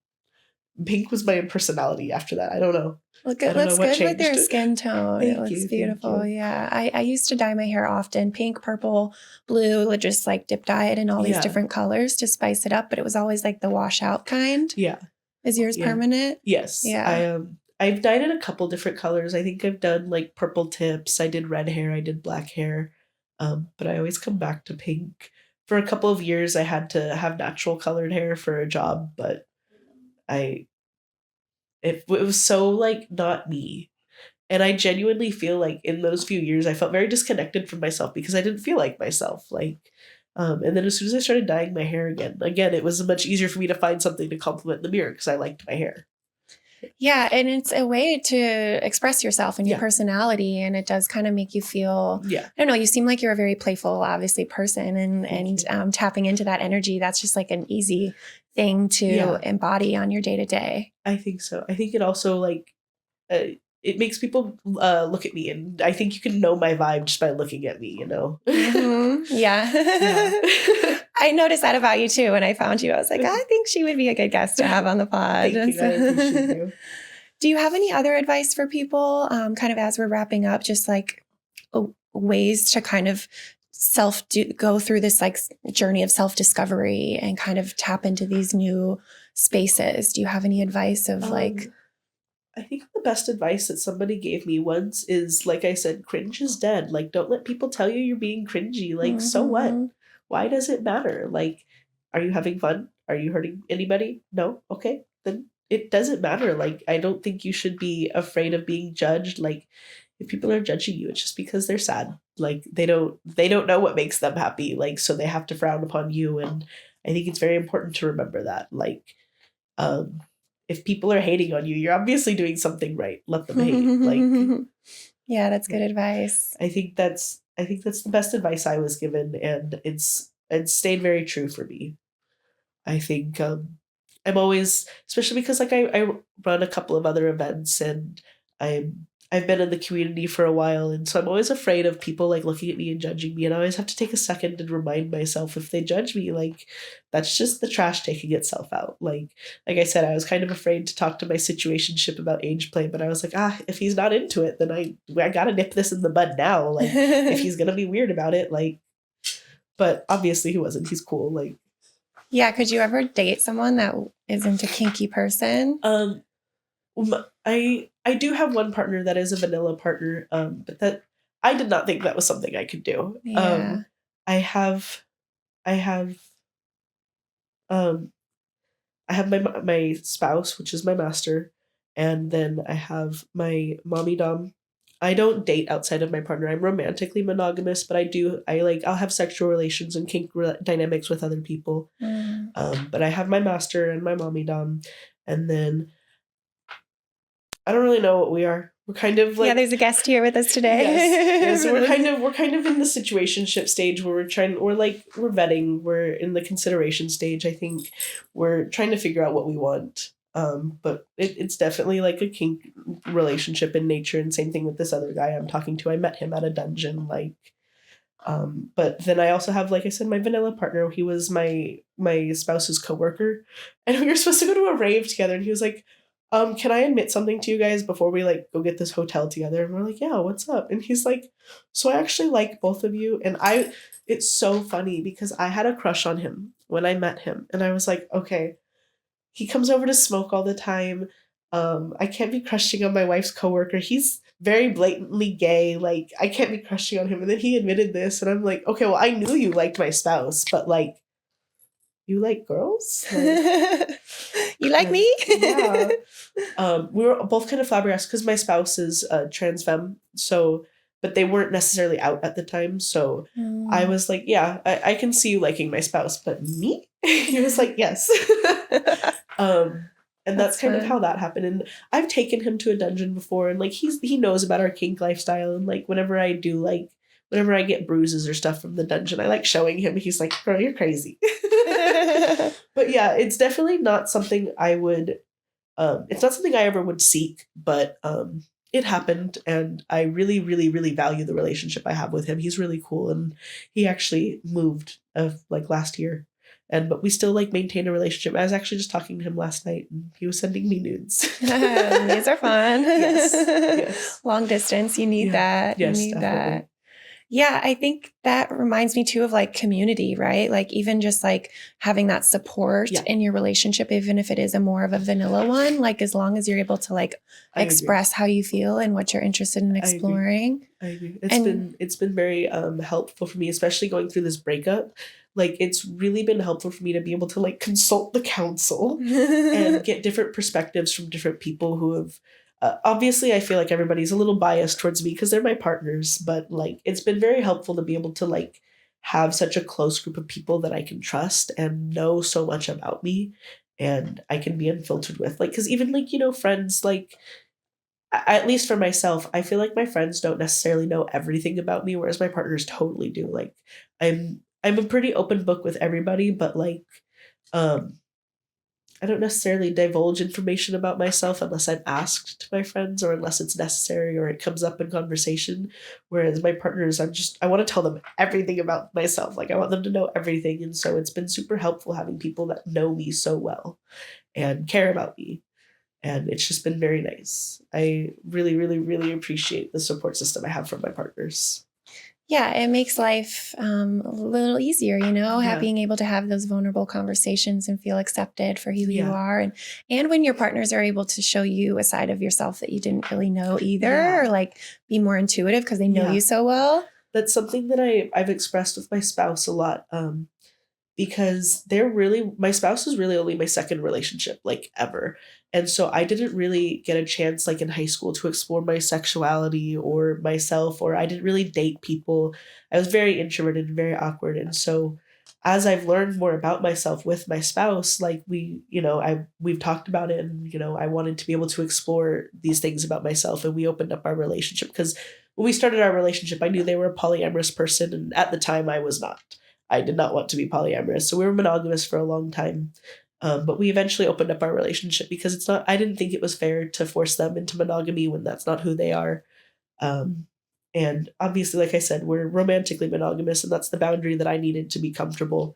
pink was my personality after that. I don't know. It looks good with your skin tone. It looks beautiful. Yeah. I used to dye my hair often. Pink, purple, blue, just like dip dye it in all these different colors to spice it up. But it was always like the washout kind. Yeah. Is yours permanent? Yes. Yeah. I've dyed it a couple different colors. I think I've done like purple tips. I did red hair. I did black hair. But I always come back to pink. For a couple of years, I had to have natural colored hair for a job, but it was so like not me. And I genuinely feel like in those few years, I felt very disconnected from myself because I didn't feel like myself. Like, and then as soon as I started dyeing my hair again, it was much easier for me to find something to compliment the mirror because I liked my hair. Yeah, and it's a way to express yourself and your Yeah. personality, and it does kind of make you feel. Yeah. I don't know. You seem like you're a very playful, obviously, person, Thank and tapping into that energy. That's just like an easy thing to Yeah. embody on your day to day. I think so. I think it also like it makes people look at me, and I think you can know my vibe just by looking at me. You know. Yeah. I noticed that about you too. When I found you, I was like, I think she would be a good guest to have on the pod. Thank you. I appreciate you. Do you have any other advice for people, kind of as we're wrapping up, just like ways to kind of go through this like journey of self-discovery and kind of tap into these new spaces? Do you have any advice of like? I think the best advice that somebody gave me once is, like I said, cringe is dead. Like, don't let people tell you you're being cringy. Like, so what? Why does it matter? Like, are you having fun? Are you hurting anybody? No? Okay. Then it doesn't matter. Like, I don't think you should be afraid of being judged. Like, if people are judging you, it's just because they're sad. Like, they don't know what makes them happy. Like, so they have to frown upon you. And I think it's very important to remember that. Like, if people are hating on you, you're obviously doing something right. Let them hate. Like, yeah, that's good advice. I think that's the best advice I was given, and it's stayed very true for me. I think I'm always, especially because like I run a couple of other events, and I've been in the community for a while, and so I'm always afraid of people like looking at me and judging me, and I always have to take a second and remind myself, if they judge me, like, that's just the trash taking itself out. Like I said, I was kind of afraid to talk to my situationship about age play, but I was like, if he's not into it, then I gotta nip this in the bud now. Like, if he's gonna be weird about it, like, but obviously he wasn't. He's cool. Like, yeah, could you ever date someone that isn't a kinky person? I do have one partner that is a vanilla partner, but that I did not think that was something I could do. Yeah. I have um I have my spouse, which is my master, and then I have my mommy dom. I don't date outside of my partner. I'm romantically monogamous, but I'll have sexual relations and kink dynamics with other people. But I have my master and my mommy dom, and then I don't really know what we are. We're kind of like, there's a guest here with us today. Yes. So we're kind of in the situationship stage where we're vetting. We're in the consideration stage. I think we're trying to figure out what we want. But it's definitely like a kink relationship in nature, and same thing with this other guy I'm talking to. I met him at a dungeon, like. But then I also have, like I said, my vanilla partner. He was my spouse's coworker, and we were supposed to go to a rave together. And he was like, can I admit something to you guys before we like go get this hotel together? And we're like, yeah, what's up? And he's like, so I actually like both of you. And it's so funny because I had a crush on him when I met him, and I was like, okay, he comes over to smoke all the time. I can't be crushing on my wife's coworker. He's very blatantly gay. Like, I can't be crushing on him. And then he admitted this, and I'm like, okay, well, I knew you liked my spouse, but like, you like girls? Like, you like me? Yeah. We were both kind of flabbergasted because my spouse is trans femme, so, but they weren't necessarily out at the time. So I was like, yeah, I can see you liking my spouse, but me? He was like, yes. And that's kind of how that happened. And I've taken him to a dungeon before, and like he knows about our kink lifestyle. And like whenever I get bruises or stuff from the dungeon, I like showing him. He's like, girl, you're crazy. But yeah, it's definitely not something I would. It's not something I ever would seek, but it happened, and I really, really, really value the relationship I have with him. He's really cool, and he actually moved like last year. But we still like maintain a relationship. I was actually just talking to him last night, and he was sending me nudes. Nudes are fun. Yes. Long distance, you need that. Yes, you need definitely. that. Yeah, I think that reminds me too of like community, right? Like even just like having that support in your relationship, even if it is a more of a vanilla one, like as long as you're able to like express how you feel and what you're interested in exploring. I agree. It's been very helpful for me, especially going through this breakup. Like, it's really been helpful for me to be able to like consult the counsel and get different perspectives from different people who have obviously I feel like everybody's a little biased towards me because they're my partners, but like it's been very helpful to be able to like have such a close group of people that I can trust and know so much about me. and I can be unfiltered with. Like, because even like, you know, friends, like, at least for myself, I feel like my friends don't necessarily know everything about me, whereas my partners totally do. Like, I'm a pretty open book with everybody, but like, um, I don't necessarily divulge information about myself unless I'm asked to my friends or unless it's necessary or it comes up in conversation. Whereas my partners, I want to tell them everything about myself. Like, I want them to know everything. And so it's been super helpful having people that know me so well and care about me. And it's just been very nice. I really, really, really appreciate the support system I have from my partners. Yeah, it makes life a little easier, you know, Yeah. being able to have those vulnerable conversations and feel accepted for who you Yeah. are. And when your partners are able to show you a side of yourself that you didn't really know either, Yeah. or like be more intuitive because they know Yeah. you so well. That's something that I've expressed with my spouse a lot. Because my spouse is really only my second relationship, like, ever. And so I didn't really get a chance, like, in high school to explore my sexuality or myself, or I didn't really date people. I was very introverted and very awkward. And so as I've learned more about myself with my spouse, like, we've talked about it, and, you know, I wanted to be able to explore these things about myself, and we opened up our relationship because when we started our relationship, I knew they were a polyamorous person, and at the time I was not. I did not want to be polyamorous. So we were monogamous for a long time. But we eventually opened up our relationship because I didn't think it was fair to force them into monogamy when that's not who they are. Um, and obviously, like I said, we're romantically monogamous, and that's the boundary that I needed to be comfortable.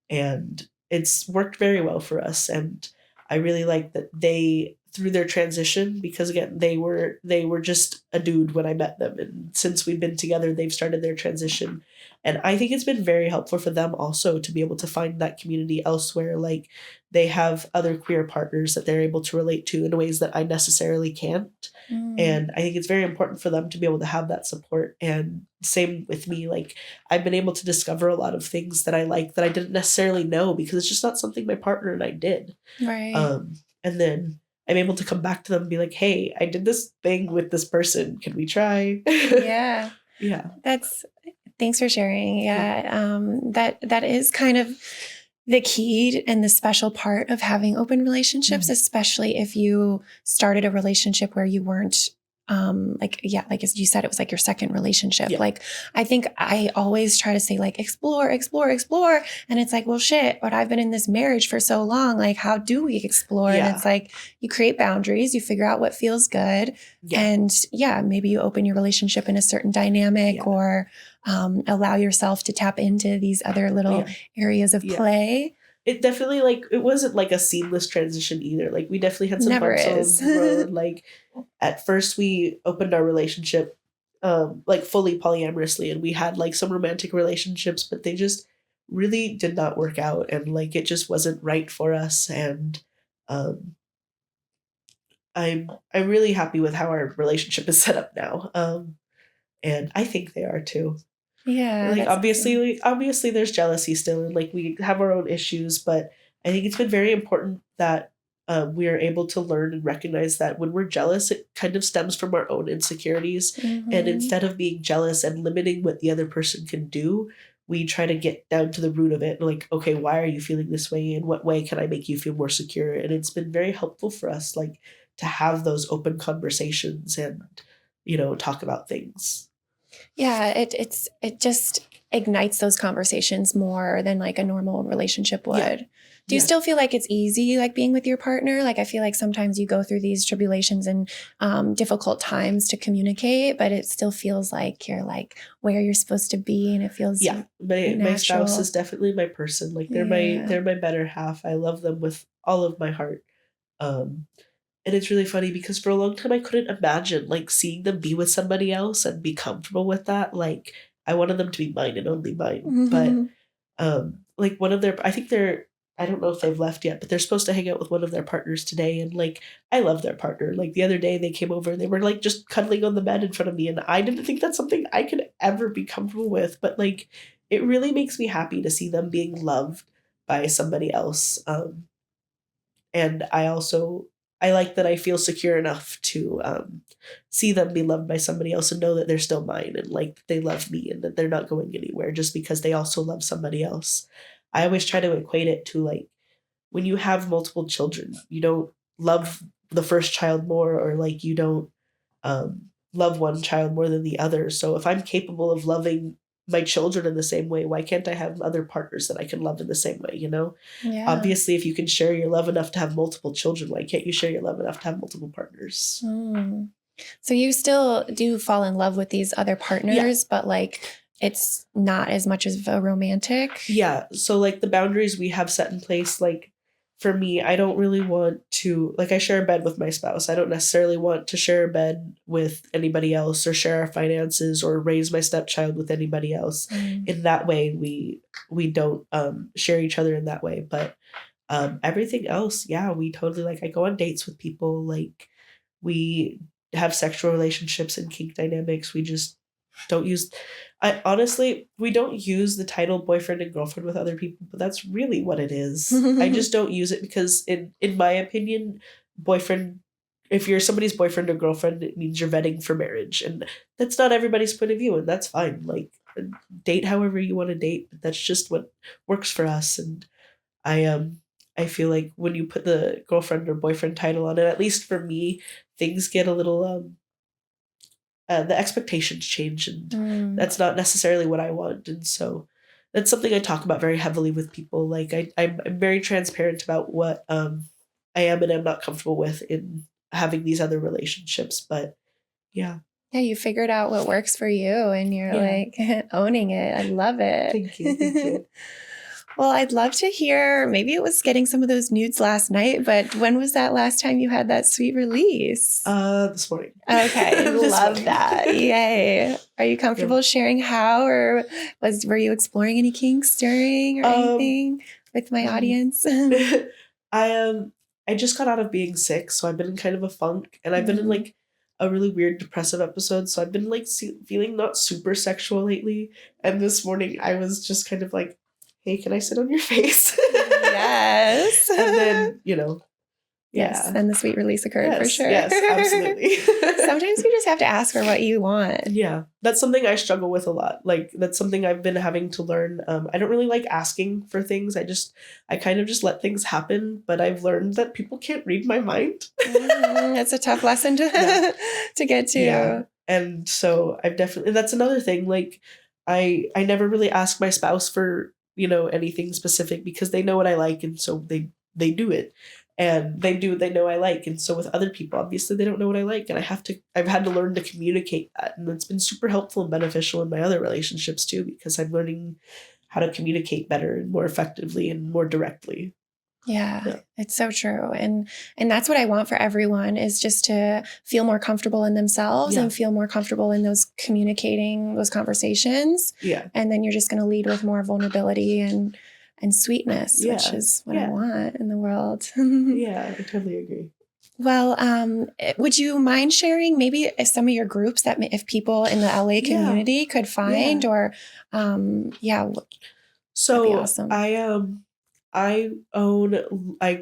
And it's worked very well for us. And I really like that they, through their transition, because again, they were just a dude when I met them, and since we've been together, they've started their transition. And I think it's been very helpful for them also to be able to find that community elsewhere. Like, they have other queer partners that they're able to relate to in ways that I necessarily can't. And I think it's very important for them to be able to have that support. And same with me, like, I've been able to discover a lot of things that I like that I didn't necessarily know because it's just not something my partner and I did. Right. And then I'm able to come back to them and be like, hey, I did this thing with this person. Can we try? Yeah. Yeah. Thanks for sharing. Yeah. Yeah. That is kind of the key and the special part of having open relationships, especially if you started a relationship where you weren't like as you said, it was like your second relationship. Yeah. Like, I think I always try to say like, explore. And it's like, well, shit, but I've been in this marriage for so long. Like, how do we explore? Yeah. And it's like, you create boundaries, you figure out what feels good. Yeah. And yeah, maybe you open your relationship in a certain dynamic Yeah. or allow yourself to tap into these other little areas of Yeah. play. It definitely, like, it wasn't like a seamless transition either. Like, we definitely had some Never bumps is. on the road. Like, at first we opened our relationship like fully polyamorously, and we had like some romantic relationships, but they just really did not work out, and like it just wasn't right for us. And um I'm really happy with how our relationship is set up now. And I think they are too. Yeah, Like, that's awesome. obviously there's jealousy still, and like we have our own issues, but I think it's been very important that we are able to learn and recognize that when we're jealous, it kind of stems from our own insecurities. And instead of being jealous and limiting what the other person can do, we try to get down to the root of it. Like, okay, why are you feeling this way? In what way can I make you feel more secure? And it's been very helpful for us, like, to have those open conversations and, talk about things. Yeah, it just ignites those conversations more than like a normal relationship would. Yeah. Do you Yeah. still feel like it's easy, like being with your partner? Like, I feel like sometimes you go through these tribulations and difficult times to communicate, but it still feels like you're like where you're supposed to be, and it feels Yeah, my spouse natural. is definitely my person. Like, Yeah. they're my better half. I love them with all of my heart. Um, and it's really funny because for a long time I couldn't imagine like seeing them be with somebody else and be comfortable with that. Like, I wanted them to be mine and only mine. But like, one of their I think they're I don't know if they've left yet, but they're supposed to hang out with one of their partners today, and like, I love their partner. Like, the other day they came over and they were like just cuddling on the bed in front of me, and I didn't think that's something I could ever be comfortable with, but like, it really makes me happy to see them being loved by somebody else. And I like that I feel secure enough to see them be loved by somebody else and know that they're still mine, and like they love me and that they're not going anywhere just because they also love somebody else. I always try to equate it to like when you have multiple children, you don't love the first child more, or like you don't love one child more than the other. So if I'm capable of loving my children in the same way, why can't I have other partners that I can love in the same way, you know? Yeah. Obviously, if you can share your love enough to have multiple children, why can't you share your love enough to have multiple partners? So you still do fall in love with these other partners, but like it's not as much of a romantic. Yeah. So like the boundaries we have set in place, like for me, I don't really want to, like I share a bed with my spouse. I don't necessarily want to share a bed with anybody else or share our finances or raise my stepchild with anybody else. In that way, we don't share each other in that way. But everything else, yeah, we totally like, I go on dates with people, like we have sexual relationships and kink dynamics. We just don't use, I honestly, we don't use the title boyfriend and girlfriend with other people, but that's really what it is. I just don't use it because in my opinion, boyfriend, if you're somebody's boyfriend or girlfriend, it means you're vetting for marriage. And that's not everybody's point of view, and that's fine. Like date however you want to date, but that's just what works for us. And I feel like when you put the girlfriend or boyfriend title on it, at least for me, things get a little the expectations change, and that's not necessarily what I want. And so that's something I talk about very heavily with people. Like I'm very transparent about what I am and am not comfortable with in having these other relationships. But yeah. Yeah, you figured out what works for you and you're like owning it. I love it. Thank you. Thank you. Well, I'd love to hear, maybe it was getting some of those nudes last night, but when was that last time you had that sweet release? This morning. Okay, love that. Yay. Are you comfortable sharing how, or were you exploring any kinks during or anything with my audience? I just got out of being sick, so I've been in kind of a funk, and I've been in like a really weird depressive episode, so I've been like feeling not super sexual lately. And this morning I was just kind of like, hey, can I sit on your face? Yes. And then, Yes, and the sweet release occurred for sure. Yes, absolutely. Sometimes you just have to ask for what you want. Yeah, that's something I struggle with a lot. Like, that's something I've been having to learn. I don't really like asking for things. I kind of just let things happen, but I've learned that people can't read my mind. It's a tough lesson to get to. Yeah. And so that's another thing. Like, I never really ask my spouse for, anything specific because they know what I like, and so they do it. And they do what they know I like. And so with other people, obviously they don't know what I like. And I've had to learn to communicate that. And it's been super helpful and beneficial in my other relationships too, because I'm learning how to communicate better and more effectively and more directly. Yeah, it's so true. And that's what I want for everyone, is just to feel more comfortable in themselves and feel more comfortable in those communicating those conversations. Yeah. And then you're just going to lead with more vulnerability and sweetness, which is what I want in the world. Yeah, I totally agree. Well, would you mind sharing maybe some of your groups that if people in the LA community could find or, So that'd be awesome. I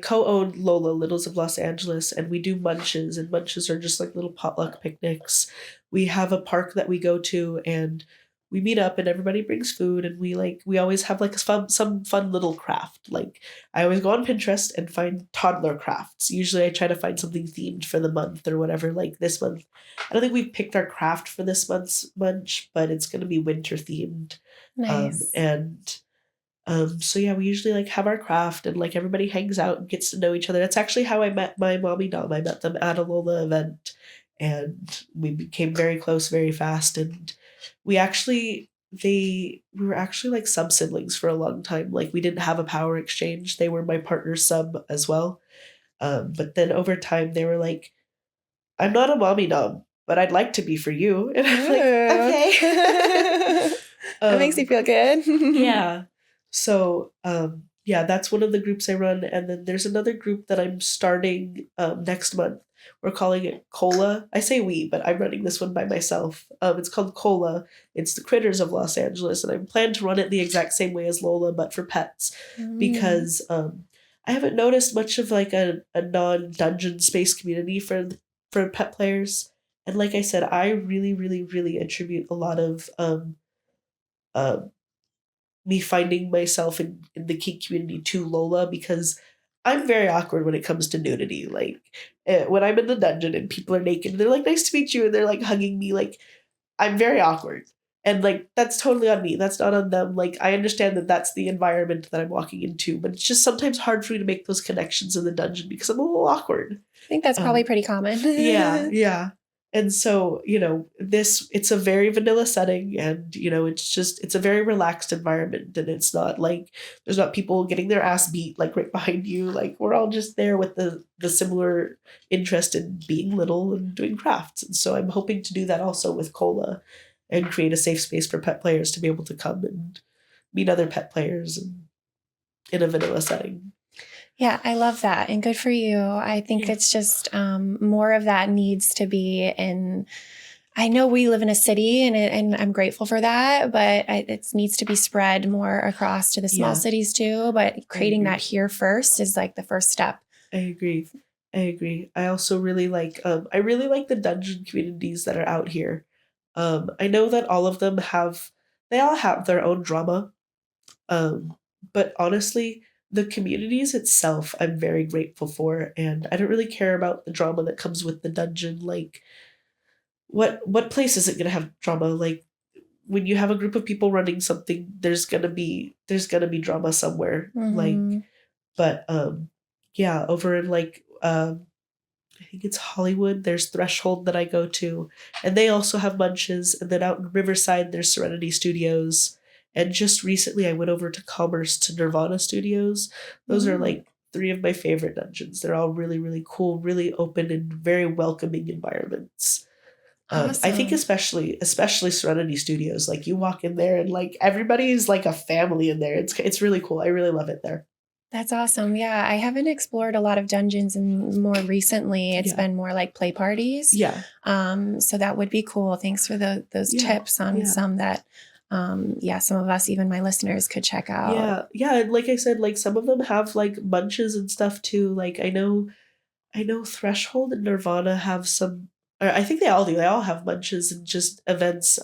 co-own Lola, Littles of Los Angeles, and we do Munches, and Munches are just like little potluck picnics. We have a park that we go to, and we meet up and everybody brings food, and we always have like some fun little craft. Like I always go on Pinterest and find toddler crafts. Usually I try to find something themed for the month or whatever. Like this month, I don't think we've picked our craft for this month's Munch, but it's going to be winter themed. Nice. So yeah, we usually like have our craft and like everybody hangs out and gets to know each other. That's actually how I met my mommy dom. I met them at a Lola event, and we became very close very fast. And we were actually like sub siblings for a long time. Like we didn't have a power exchange. They were my partner's sub as well. But then over time they were like, I'm not a mommy dom, but I'd like to be for you. And I'm like, okay. That makes you feel good. Yeah. So, that's one of the groups I run. And then there's another group that I'm starting next month. We're calling it Cola. I say we, but I'm running this one by myself. It's called Cola. It's the Critters of Los Angeles. And I plan to run it the exact same way as Lola, but for pets. Because I haven't noticed much of like a non-dungeon space community for pet players. And like I said, I really, really, really attribute a lot of me finding myself in the kink community to Lola, because I'm very awkward when it comes to nudity. Like when I'm in the dungeon and people are naked, they're like, "Nice to meet you," and they're like hugging me. Like I'm very awkward. And like that's totally on me. That's not on them. Like I understand that that's the environment that I'm walking into, but it's just sometimes hard for me to make those connections in the dungeon because I'm a little awkward. I think that's probably pretty common. Yeah. And so, it's a very vanilla setting and, it's a very relaxed environment and it's not like there's not people getting their ass beat like right behind you. Like we're all just there with the similar interest in being little and doing crafts. And so I'm hoping to do that also with Cola and create a safe space for pet players to be able to come and meet other pet players and in a vanilla setting. Yeah, I love that. And good for you. I think it's just more of that needs to be in. I know we live in a city and I'm grateful for that, but it needs to be spread more across to the small cities too. But creating that here first is like the first step. I agree. I also really like the dungeon communities that are out here. I know that they all have their own drama. But honestly, the communities itself I'm very grateful for, and I don't really care about the drama that comes with the dungeon. Like what place is it gonna have drama? Like when you have a group of people running something, there's gonna be drama somewhere. Like but yeah, over in like I think it's Hollywood. There's Threshold that I go to, and they also have Munches. And then out in Riverside, there's Serenity Studios. And just recently, I went over to Commerce to Nirvana Studios. Those are like three of my favorite dungeons. They're all really, really cool, really open, and very welcoming environments. Awesome. I think especially Serenity Studios. Like you walk in there, and like everybody is like a family in there. It's really cool. I really love it there. That's awesome. Yeah, I haven't explored a lot of dungeons and more recently. It's been more like play parties. Yeah. So that would be cool. Thanks for those tips on some that, some of us, even my listeners, could check out. Yeah. Yeah. And like I said, like some of them have like Munches and stuff too. Like I know Threshold and Nirvana have some, or I think they all do. They all have Munches and just events.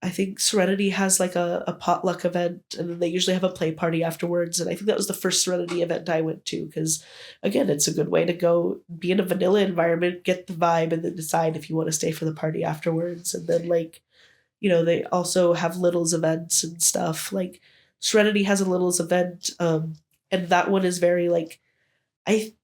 I think Serenity has like a potluck event and then they usually have a play party afterwards. And I think that was the first Serenity event I went to because, again, it's a good way to go be in a vanilla environment, get the vibe, and then decide if you want to stay for the party afterwards. And then, like, they also have Littles events and stuff. Like, Serenity has a Littles event, and that one is very, like,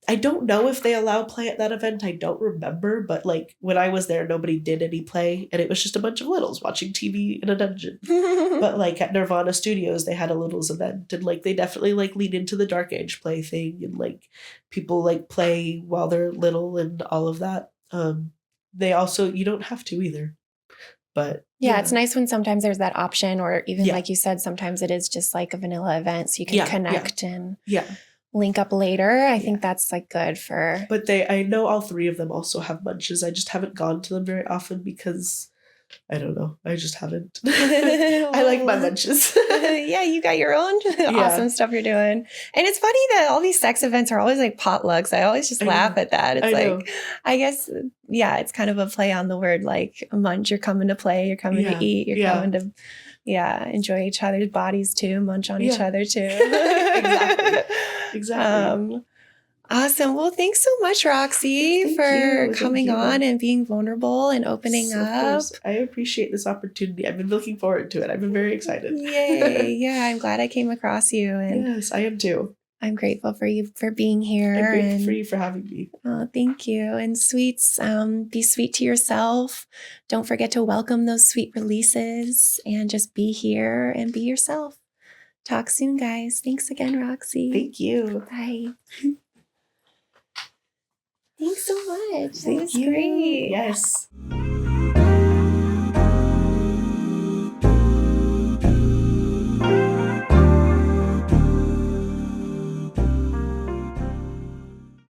I don't know if they allow play at that event. I don't remember, but like when I was there, nobody did any play, and it was just a bunch of littles watching TV in a dungeon. But like at Nirvana Studios, they had a littles event, and like they definitely like lean into the Dark Age play thing, and like people like play while they're little and all of that. They also you don't have to either, but yeah, it's nice when sometimes there's that option, or even like you said, sometimes it is just like a vanilla event, so you can connect and link up later. I think that's like good for. But I know all three of them also have Munches. I just haven't gone to them very often because I don't know. I just haven't. I like my Munches. Yeah, you got your own awesome stuff you're doing. And it's funny that all these sex events are always like potlucks. I always just laugh at that. It's I guess, it's kind of a play on the word like munch. You're coming to play. You're coming to eat. You're coming to enjoy each other's bodies too, munch on each other too. Exactly. Awesome. Well, thanks so much, Roxxii, for coming on and being vulnerable and opening up. I appreciate this opportunity. I've been looking forward to it. I've been very excited. Yay. Yeah, I'm glad I came across you. And yes, I am too. I'm grateful for you for being here. I'm grateful for you for having me. Oh, thank you. And sweets, be sweet to yourself. Don't forget to welcome those sweet releases and just be here and be yourself. Talk soon, guys. Thanks again, Roxxii. Thank you. Bye. Thanks so much. Thank you. Great. Yes.